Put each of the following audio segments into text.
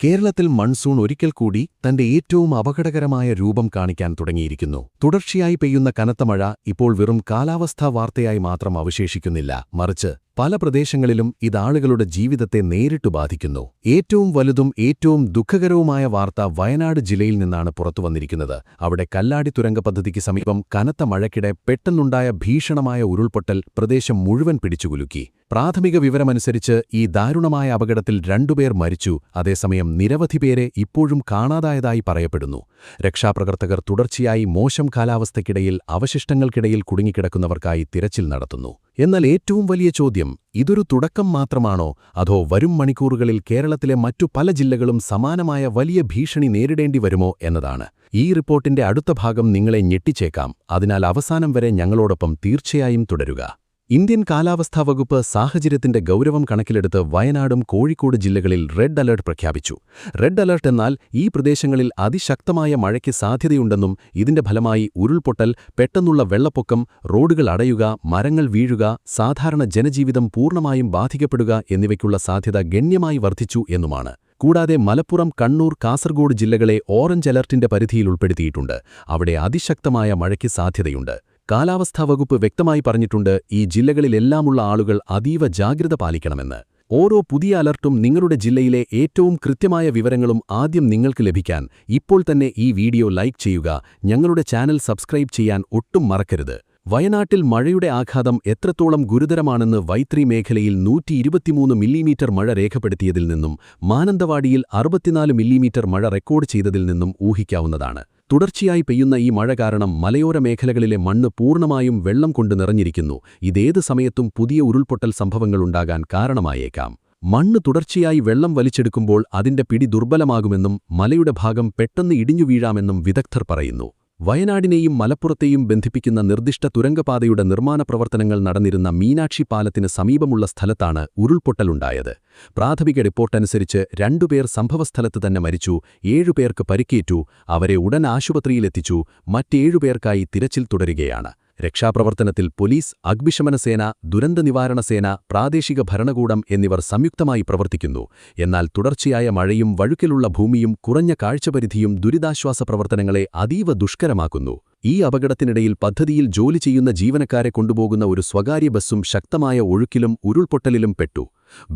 കേരളത്തിൽ മൺസൂൺ ഒരിക്കൽ കൂടി തന്റെ ഏറ്റവും അപകടകരമായ രൂപം കാണിക്കാൻ തുടങ്ങിയിരിക്കുന്നു. തുടർച്ചയായി പെയ്യുന്ന കനത്ത മഴ ഇപ്പോൾ വെറും കാലാവസ്ഥാ വാർത്തയായി മാത്രം അവശേഷിക്കുന്നില്ല, മറിച്ച് പല പ്രദേശങ്ങളിലും ഇതാളുകളുടെ ജീവിതത്തെ നേരിട്ടു ബാധിക്കുന്നു. ഏറ്റവും വലുതും ഏറ്റവും ദുഃഖകരവുമായ വാർത്ത വയനാട് ജില്ലയിൽ നിന്നാണ് പുറത്തുവന്നിരിക്കുന്നത്. അവിടെ കല്ലാടി തുരങ്ക പദ്ധതിക്ക് സമീപം കനത്ത മഴയ്ക്കിടെ പെട്ടെന്നുണ്ടായ ഭീഷണമായ ഉരുൾപൊട്ടൽ പ്രദേശം മുഴുവൻ പിടിച്ചുകുലുക്കി. പ്രാഥമിക വിവരമനുസരിച്ച് ഈ ദാരുണമായ അപകടത്തിൽ 2 പേർ മരിച്ചു. അതേസമയം നിരവധി പേരെ ഇപ്പോഴും കാണാതായതായി പറയപ്പെടുന്നു. രക്ഷാപ്രവർത്തകർ തുടർച്ചയായി മോശം കാലാവസ്ഥയ്ക്കിടയിൽ അവശിഷ്ടങ്ങൾക്കിടയിൽ കുടുങ്ങിക്കിടക്കുന്നവർക്കായി തിരച്ചിൽ നടത്തുന്നു. എന്നാൽ ഏറ്റവും വലിയ ചോദ്യം, ഇതൊരു തുടക്കം മാത്രമാണോ, അതോ വരും മണിക്കൂറുകളിൽ കേരളത്തിലെ മറ്റു പല ജില്ലകളും സമാനമായ വലിയ ഭീഷണി നേരിടേണ്ടി വരുമോ എന്നതാണ്. ഈ റിപ്പോർട്ടിന്റെ അടുത്ത ഭാഗം നിങ്ങളെ ഞെട്ടിച്ചേക്കാം. അതിനാൽ അവസാനം വരെ ഞങ്ങളോടൊപ്പം തീർച്ചയായും തുടരുക. ഇന്ത്യൻ കാലാവസ്ഥാ വകുപ്പ് സാഹചര്യത്തിന്റെ ഗൗരവം കണക്കിലെടുത്ത് വയനാടും കോഴിക്കോട് ജില്ലകളിൽ റെഡ് അലർട്ട് പ്രഖ്യാപിച്ചു. റെഡ് അലർട്ട് എന്നാൽ ഈ പ്രദേശങ്ങളിൽ അതിശക്തമായ മഴയ്ക്ക് സാധ്യതയുണ്ടെന്നും ഇതിന്റെ ഫലമായി ഉരുൾപൊട്ടൽ, പെട്ടെന്നുള്ള വെള്ളപ്പൊക്കം, റോഡുകൾ അടയുക, മരങ്ങൾ വീഴുക, സാധാരണ ജനജീവിതം പൂർണ്ണമായും ബാധിക്കപ്പെടുക എന്നിവയ്ക്കുള്ള സാധ്യത ഗണ്യമായി വർദ്ധിച്ചു എന്നുമാണ്. കൂടാതെ മലപ്പുറം, കണ്ണൂർ, കാസർഗോഡ് ജില്ലകളെ ഓറഞ്ച് അലർട്ടിന്റെ പരിധിയിൽ ഉൾപ്പെടുത്തിയിട്ടുണ്ട്. അവിടെ അതിശക്തമായ മഴയ്ക്ക് സാധ്യതയുണ്ട്. കാലാവസ്ഥാ വകുപ്പ് വ്യക്തമായി പറഞ്ഞിട്ടുണ്ട്, ഈ ജില്ലകളിലെല്ലാമുള്ള ആളുകൾ അതീവ ജാഗ്രത പാലിക്കണമെന്ന്. ഓരോ പുതിയ അലർട്ടും നിങ്ങളുടെ ജില്ലയിലെ ഏറ്റവും കൃത്യമായ വിവരങ്ങളും ആദ്യം നിങ്ങൾക്ക് ലഭിക്കാൻ ഇപ്പോൾ തന്നെ ഈ വീഡിയോ ലൈക്ക് ചെയ്യുക. ഞങ്ങളുടെ ചാനൽ സബ്സ്ക്രൈബ് ചെയ്യാൻ ഒട്ടും മറക്കരുത്. വയനാട്ടിൽ മഴയുടെ ആഘാതം എത്രത്തോളം ഗുരുതരമാണെന്ന് വൈത്രി മേഖലയിൽ 123 മില്ലിമീറ്റർ മഴ രേഖപ്പെടുത്തിയതിൽ നിന്നും മാനന്തവാടിയിൽ 64 മില്ലിമീറ്റർ മഴ റെക്കോർഡ് ചെയ്തതിൽ നിന്നും ഊഹിക്കാവുന്നതാണ്. തുടർച്ചയായി പെയ്യുന്ന ഈ മഴ കാരണം മലയോര മേഖലകളിലെ മണ്ണ് പൂർണ്ണമായും വെള്ളം കൊണ്ട് നിറഞ്ഞിരിക്കുന്നു. ഇതേത് സമയത്തും പുതിയ ഉരുൾപൊട്ടൽ സംഭവങ്ങളുണ്ടാകാൻ കാരണമായേക്കാം. മണ്ണ് തുടർച്ചയായി വെള്ളം വലിച്ചെടുക്കുമ്പോൾ അതിന്റെ പിടി ദുർബലമാകുമെന്നും മലയുടെ ഭാഗം പെട്ടെന്ന് ഇടിഞ്ഞു വീഴാമെന്നും വിദഗ്ധർ പറയുന്നു. വയനാടിനെയും മലപ്പുറത്തെയും ബന്ധിപ്പിക്കുന്ന നിർദ്ദിഷ്ട തുരങ്കപാതയുടെ നിർമ്മാണ പ്രവർത്തനങ്ങൾ നടന്നിരുന്ന മീനാക്ഷി പാലത്തിന് സമീപമുള്ള സ്ഥലത്താണ് ഉരുൾപൊട്ടലുണ്ടായത്. പ്രാഥമിക റിപ്പോർട്ടനുസരിച്ച് 2 പേർ സംഭവസ്ഥലത്ത് തന്നെ മരിച്ചു, 7 പേർക്ക് പരിക്കേറ്റു. അവരെ ഉടൻ ആശുപത്രിയിലെത്തിച്ചു. മറ്റ് 7 പേർക്കായി തിരച്ചിൽ തുടരുകയാണ്. രക്ഷാപ്രവർത്തനത്തിൽ പോലീസ്, അഗ്നിശമനസേന, ദുരന്തനിവാരണ സേന, പ്രാദേശിക ഭരണകൂടം എന്നിവർ സംയുക്തമായി പ്രവർത്തിക്കുന്നു. എന്നാൽ തുടർച്ചയായ മഴയും വഴുക്കലുള്ള ഭൂമിയും കുറഞ്ഞ കാഴ്ചപരിധിയും ദുരിതാശ്വാസ പ്രവർത്തനങ്ങളെ അതീവ ദുഷ്കരമാക്കുന്നു. ഈ അപകടത്തിനിടയിൽ പദ്ധതിയിൽ ജോലി ചെയ്യുന്ന ജീവനക്കാരെ കൊണ്ടുപോകുന്ന ഒരു സ്വകാര്യ ബസ്സും ശക്തമായ ഒഴുക്കിലും ഉരുൾപൊട്ടലിലും പെട്ടു.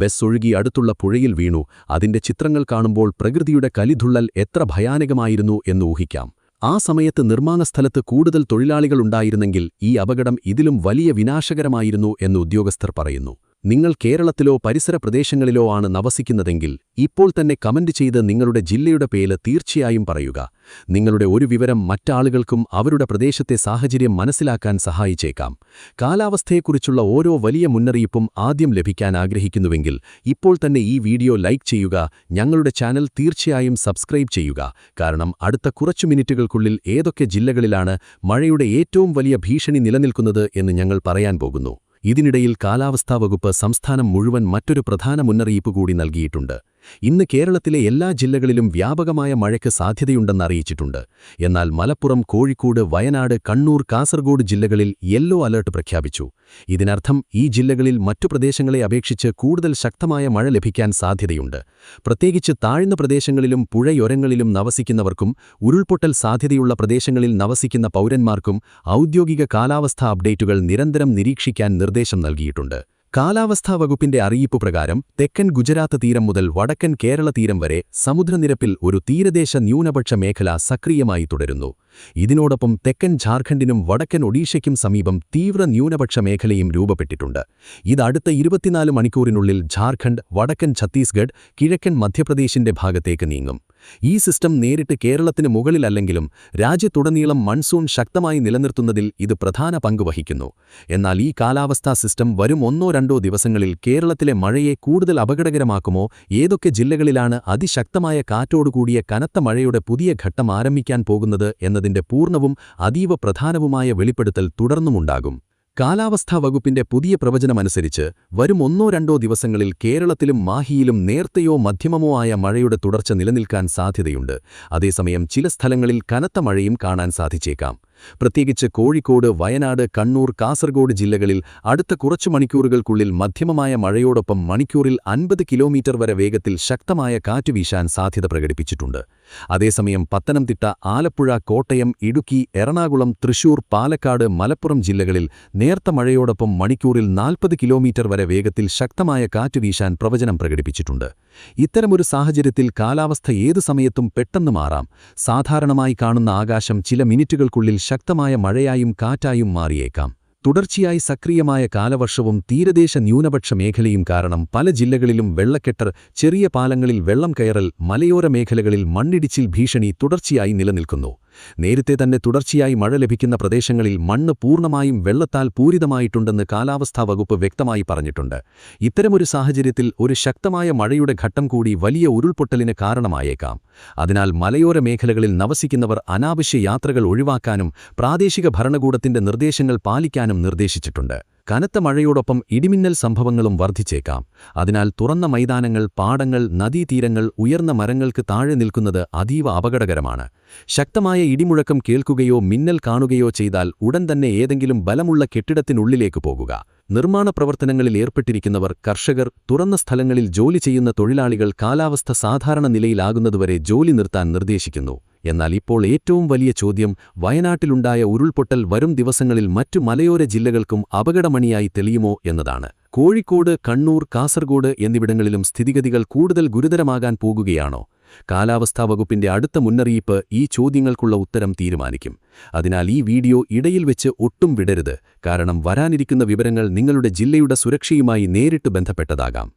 ബസ് ഒഴുകി അടുത്തുള്ള പുഴയിൽ വീണു. അതിന്റെ ചിത്രങ്ങൾ കാണുമ്പോൾ പ്രകൃതിയുടെ കലിതുള്ളൽ എത്ര ഭയാനകമായിരുന്നു എന്ന് ഊഹിക്കാം. ആ സമയത്ത് നിർമ്മാണസ്ഥലത്ത് കൂടുതൽ തൊഴിലാളികളുണ്ടായിരുന്നെങ്കിൽ ഈ അപകടം ഇതിലും വലിയ വിനാശകരമായിരുന്നു എന്ന് ഉദ്യോഗസ്ഥർ പറയുന്നു. നിങ്ങൾ കേരളത്തിലോ പരിസര പ്രദേശങ്ങളിലോ ആണ് നവസിക്കുന്നതെങ്കിൽ ഇപ്പോൾ തന്നെ കമന്റ് ചെയ്ത് നിങ്ങളുടെ ജില്ലയുടെ പേര് തീർച്ചയായും പറയുക. നിങ്ങളുടെ ഒരു വിവരം മറ്റാളുകൾക്കും അവരുടെ പ്രദേശത്തെ സാഹചര്യം മനസ്സിലാക്കാൻ സഹായിച്ചേക്കാം. കാലാവസ്ഥയെക്കുറിച്ചുള്ള ഓരോ വലിയ മുന്നറിയിപ്പും ആദ്യം ലഭിക്കാൻ ആഗ്രഹിക്കുന്നുവെങ്കിൽ ഇപ്പോൾ തന്നെ ഈ വീഡിയോ ലൈക്ക് ചെയ്യുക. ഞങ്ങളുടെ ചാനൽ തീർച്ചയായും സബ്സ്ക്രൈബ് ചെയ്യുക. കാരണം അടുത്ത കുറച്ചു മിനിറ്റുകൾക്കുള്ളിൽ ഏതൊക്കെ ജില്ലകളിലാണ് മഴയുടെ ഏറ്റവും വലിയ ഭീഷണി നിലനിൽക്കുന്നത് എന്ന് ഞങ്ങൾ പറയാൻ പോകുന്നു. ഇതിനിടയിൽ കാലാവസ്ഥാ വകുപ്പ് സംസ്ഥാനം മുഴുവൻ മറ്റൊരു പ്രധാന മുന്നറിയിപ്പ് കൂടി നൽകിയിട്ടുണ്ട്. ഇന്ന് കേരളത്തിലെ എല്ലാ ജില്ലകളിലും വ്യാപകമായ മഴയ്ക്ക് സാധ്യതയുണ്ടെന്ന് അറിയിച്ചിട്ടുണ്ട്. എന്നാൽ മലപ്പുറം, കോഴിക്കോട്, വയനാട്, കണ്ണൂർ, കാസർഗോഡ് ജില്ലകളിൽ യെല്ലോ അലർട്ട് പ്രഖ്യാപിച്ചു. ഇതിനർത്ഥം ഈ ജില്ലകളിൽ മറ്റു പ്രദേശങ്ങളെ അപേക്ഷിച്ച് കൂടുതൽ ശക്തമായ മഴ ലഭിക്കാൻ സാധ്യതയുണ്ട്. പ്രത്യേകിച്ച് താഴ്ന്ന പ്രദേശങ്ങളിലും പുഴയോരങ്ങളിലും നവസിക്കുന്നവർക്കും ഉരുൾപൊട്ടൽ സാധ്യതയുള്ള പ്രദേശങ്ങളിൽ നവസിക്കുന്ന പൗരന്മാർക്കും ഔദ്യോഗിക കാലാവസ്ഥാ അപ്ഡേറ്റുകൾ നിരന്തരം നിരീക്ഷിക്കാൻ നിർദ്ദേശം നൽകിയിട്ടുണ്ട്. കാലാവസ്ഥാ വകുപ്പിന്റെ അറിയിപ്പ് പ്രകാരം തെക്കൻ ഗുജറാത്ത് തീരം മുതൽ വടക്കൻ കേരള തീരം വരെ സമുദ്രനിരപ്പിൽ ഒരു തീരദേശ ന്യൂനപക്ഷ മേഖല സക്രിയമായി തുടരുന്നു. ഇതിനോടൊപ്പം തെക്കൻ ഝാർഖണ്ഡിനും വടക്കൻ ഒഡീഷയ്ക്കും സമീപം തീവ്ര ന്യൂനപക്ഷ മേഖലയും രൂപപ്പെട്ടിട്ടുണ്ട്. ഇത് അടുത്ത 24 മണിക്കൂറിനുള്ളിൽ ഝാർഖണ്ഡ്, വടക്കൻ ഛത്തീസ്ഗഡ്, കിഴക്കൻ മധ്യപ്രദേശിന്റെ ഭാഗത്തേക്ക് നീങ്ങും. ഈ സിസ്റ്റം നേരിട്ട് കേരളത്തിന് മുകളിലല്ലെങ്കിലും രാജ്യത്തുടനീളം മൺസൂൺ ശക്തമായി നിലനിർത്തുന്നതിൽ ഇത് പ്രധാന പങ്ക് വഹിക്കുന്നു. എന്നാൽ ഈ കാലാവസ്ഥാ സിസ്റ്റം വരും 1-2 ദിവസങ്ങളിൽ കേരളത്തിലെ മഴയെ കൂടുതൽ അപകടകരമാക്കുമോ? ഏതൊക്കെ ജില്ലകളിലാണ് അതിശക്തമായ കാറ്റോടുകൂടിയ കനത്ത മഴയുടെ പുതിയ ഘട്ടം ആരംഭിക്കാൻ പോകുന്നത് എന്നതിന്റെ പൂർണ്ണവും അതീവ പ്രധാനവുമായ വെളിപ്പെടുത്തൽ തുടർന്നുമുണ്ടാകും. കാലാവസ്ഥാ വകുപ്പിന്റെ പുതിയ പ്രവചനമനുസരിച്ച് വരും 1-2 ദിവസങ്ങളിൽ കേരളത്തിലും മാഹിയിലും നേർത്തയോ മധ്യമമോ ആയ മഴയുടെ തുടർച്ച നിലനിൽക്കാൻ സാധ്യതയുണ്ട്. അതേസമയം ചില സ്ഥലങ്ങളിൽ കനത്ത മഴയും കാണാൻ സാധിച്ചേക്കാം. പ്രത്യേകിച്ച് കോഴിക്കോട്, വയനാട്, കണ്ണൂർ, കാസർഗോഡ് ജില്ലകളിൽ അടുത്ത കുറച്ചു മണിക്കൂറുകൾക്കുള്ളിൽ മധ്യമമായ മഴയോടൊപ്പം മണിക്കൂറിൽ 50 കിലോമീറ്റർ വരെ വേഗത്തിൽ ശക്തമായ കാറ്റ് വീശാൻ സാധ്യത പ്രകടിപ്പിച്ചിട്ടുണ്ട്. അതേസമയം പത്തനംതിട്ട, ആലപ്പുഴ, കോട്ടയം, ഇടുക്കി, എറണാകുളം, തൃശൂർ, പാലക്കാട്, മലപ്പുറം ജില്ലകളിൽ നേർത്ത മഴയോടൊപ്പം മണിക്കൂറിൽ 40 കിലോമീറ്റർ വരെ വേഗത്തിൽ ശക്തമായ കാറ്റ് വീശാൻ പ്രവചനം പ്രകടിപ്പിച്ചിട്ടുണ്ട്. ഇത്തരമൊരു സാഹചര്യത്തിൽ കാലാവസ്ഥ ഏതു സമയത്തും പെട്ടെന്ന് മാറാം. സാധാരണമായി കാണുന്ന ആകാശം ചില മിനിറ്റുകൾക്കുള്ളിൽ ശക്തമായ മഴയായും കാറ്റായും മാറിയേക്കാം. തുടർച്ചയായി സക്രിയമായ കാലവർഷവും തീരദേശ ന്യൂനപക്ഷ മേഖലയും കാരണം പല ജില്ലകളിലും വെള്ളക്കെട്ട്, ചെറിയ പാലങ്ങളിൽ വെള്ളം കയറൽ, മലയോര മേഖലകളിൽ മണ്ണിടിച്ചിൽ ഭീഷണി തുടർച്ചയായി നിലനിൽക്കുന്നു. നേരത്തെ തന്നെ തുടർച്ചയായി മഴ ലഭിക്കുന്ന പ്രദേശങ്ങളിൽ മണ്ണ് പൂർണ്ണമായും വെള്ളത്താൽ പൂരിതമായിട്ടുണ്ടെന്ന് കാലാവസ്ഥാ വകുപ്പ് വ്യക്തമായി പറഞ്ഞിട്ടുണ്ട്. ഇത്തരമൊരു സാഹചര്യത്തിൽ ഒരു ശക്തമായ മഴയുടെ ഘട്ടം കൂടി വലിയ ഉരുൾപൊട്ടലിന് കാരണമായേക്കാം. അതിനാൽ മലയോര മേഖലകളിൽ നവസിക്കുന്നവർ അനാവശ്യ യാത്രകൾ ഒഴിവാക്കാനും പ്രാദേശിക ഭരണകൂടത്തിന്റെ നിർദ്ദേശങ്ങൾ പാലിക്കാനും നിർദ്ദേശിച്ചിട്ടുണ്ട്. കനത്ത മഴയോടൊപ്പം ഇടിമിന്നൽ സംഭവങ്ങളും വർദ്ധിച്ചേക്കാം. അതിനാൽ തുറന്ന മൈതാനങ്ങൾ, പാടങ്ങൾ, നദീതീരങ്ങൾ, ഉയർന്ന മരങ്ങൾക്ക് താഴെ നിൽക്കുന്നത് അതീവ അപകടകരമാണ്. ശക്തമായ ഇടിമുഴക്കം കേൾക്കുകയോ മിന്നൽ കാണുകയോ ചെയ്താൽ ഉടൻ തന്നെ ഏതെങ്കിലും ബലമുള്ള കെട്ടിടത്തിനുള്ളിലേക്ക് പോകുക. നിർമ്മാണ പ്രവർത്തനങ്ങളിൽ ഏർപ്പെട്ടിരിക്കുന്നവർ, കർഷകർ, തുറന്ന സ്ഥലങ്ങളിൽ ജോലി ചെയ്യുന്ന തൊഴിലാളികൾ കാലാവസ്ഥ സാധാരണ നിലയിലാകുന്നതുവരെ ജോലി നിർത്താൻ നിർദ്ദേശിക്കുന്നു. എന്നാൽ ഇപ്പോൾ ഏറ്റവും വലിയ ചോദ്യം വയനാട്ടിലുണ്ടായ ഉരുൾപൊട്ടൽ വരും ദിവസങ്ങളിൽ മറ്റു മലയോര ജില്ലകൾക്കും അപകടമണിയായി തെളിയുമോ എന്നതാണ്. കോഴിക്കോട്, കണ്ണൂർ, കാസർഗോഡ് എന്നിവിടങ്ങളിലും സ്ഥിതിഗതികൾ കൂടുതൽ ഗുരുതരമാകാൻ പോകുകയാണോ? കാലാവസ്ഥാ വകുപ്പിന്റെ അടുത്ത മുന്നറിയിപ്പ് ഈ ചോദ്യങ്ങൾക്കുള്ള ഉത്തരം തീരുമാനിക്കും. അതിനാൽ ഈ വീഡിയോ ഇടയിൽ വെച്ച് ഒട്ടും വിടരുത്. കാരണം വരാനിരിക്കുന്ന വിവരങ്ങൾ നിങ്ങളുടെ ജില്ലയുടെ സുരക്ഷയുമായി നേരിട്ട് ബന്ധപ്പെട്ടതാകാം.